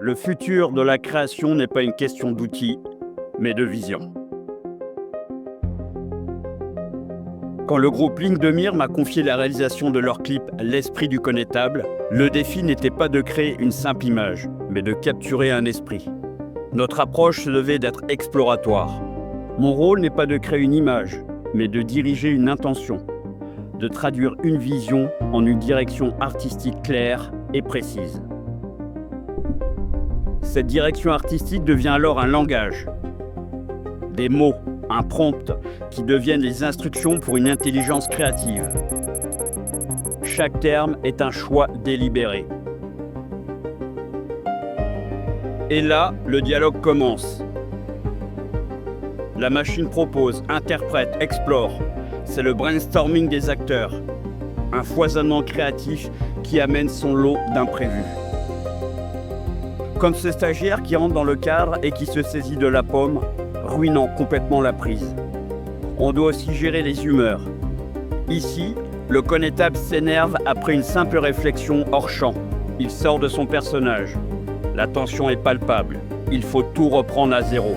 Le futur de la création n'est pas une question d'outils, mais de vision. Quand le groupe Ligne de Mire m'a confié la réalisation de leur clip « L'esprit du connétable », le défi n'était pas de créer une simple image, mais de capturer un esprit. Notre approche se devait d'être exploratoire. Mon rôle n'est pas de créer une image, mais de diriger une intention, de traduire une vision en une direction artistique claire et précise. Cette direction artistique devient alors un langage, des mots, un prompt qui deviennent les instructions pour une intelligence créative. Chaque terme est un choix délibéré. Et là, le dialogue commence. La machine propose, interprète, explore. C'est le brainstorming des acteurs. Un foisonnement créatif qui amène son lot d'imprévus. Comme ce stagiaire qui entre dans le cadre et qui se saisit de la pomme, ruinant complètement la prise. On doit aussi gérer les humeurs. Ici, le connétable s'énerve après une simple réflexion hors champ. Il sort de son personnage. La tension est palpable. Il faut tout reprendre à zéro.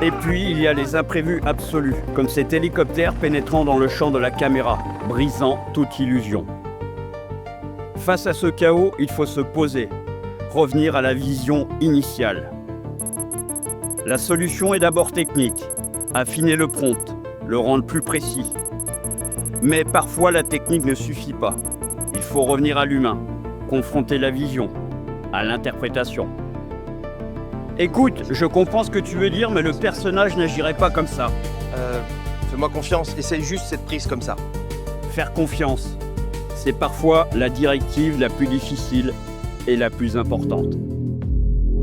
Et puis, il y a les imprévus absolus, comme cet hélicoptère pénétrant dans le champ de la caméra, brisant toute illusion. Face à ce chaos, il faut se poser, revenir à la vision initiale. La solution est d'abord technique, affiner le prompt, le rendre plus précis. Mais parfois, la technique ne suffit pas. Il faut revenir à l'humain, confronter la vision, à l'interprétation. Écoute, je comprends ce que tu veux dire, mais le personnage n'agirait pas comme ça. Fais-moi confiance, essaye juste cette prise comme ça. Faire confiance, c'est parfois la directive la plus difficile et la plus importante.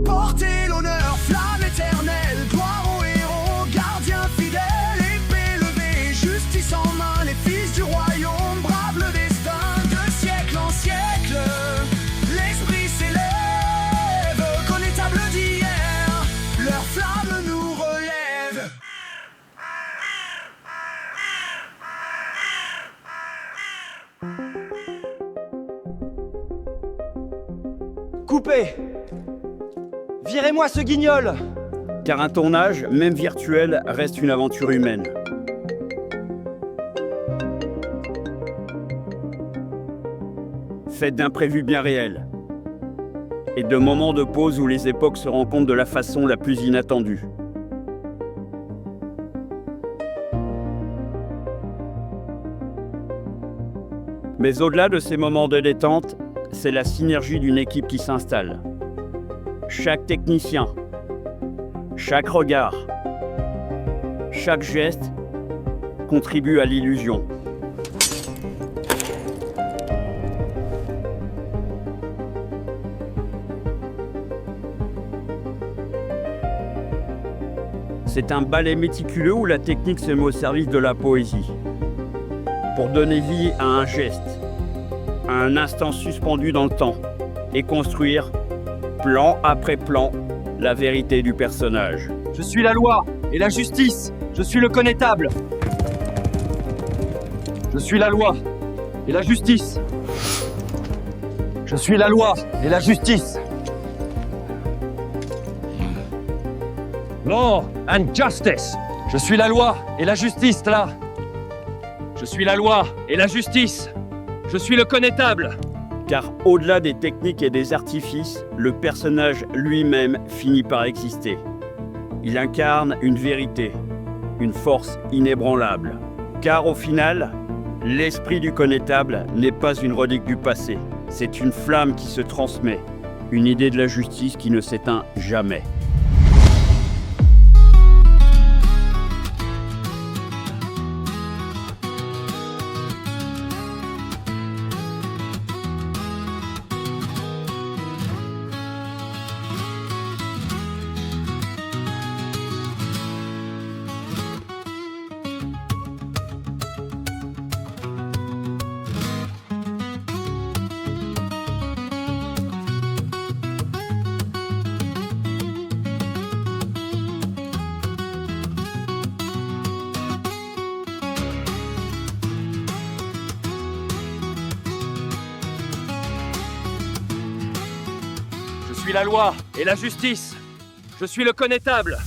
Porter l'honneur, flamme éternelle, gloire aux héros, gardien fidèle, épée levée, justice en main, les fils du royaume, brave le destin de siècle en siècle. L'esprit s'élève, connétable d'hier, leur flamme nous relève. Coupez! Virez-moi ce guignol! Car un tournage, même virtuel, reste une aventure humaine. Faite d'imprévus bien réels. Et de moments de pause où les époques se rencontrent de la façon la plus inattendue. Mais au-delà de ces moments de détente, c'est la synergie d'une équipe qui s'installe. Chaque technicien, chaque regard, chaque geste contribue à l'illusion. C'est un ballet méticuleux où la technique se met au service de la poésie. Pour donner vie à un geste, à un instant suspendu dans le temps, et construire, plan après plan, la vérité du personnage. Je suis la loi et la justice. Je suis le connétable. Je suis la loi et la justice. Je suis la loi et la justice. Law and justice. Je suis la loi et la justice, là. Je suis la loi et la justice. Je suis le connétable. Car au-delà des techniques et des artifices, le personnage lui-même finit par exister. Il incarne une vérité, une force inébranlable. Car au final, l'esprit du connétable n'est pas une relique du passé. C'est une flamme qui se transmet, une idée de la justice qui ne s'éteint jamais. suis la loi et la justice. Je suis le connétable.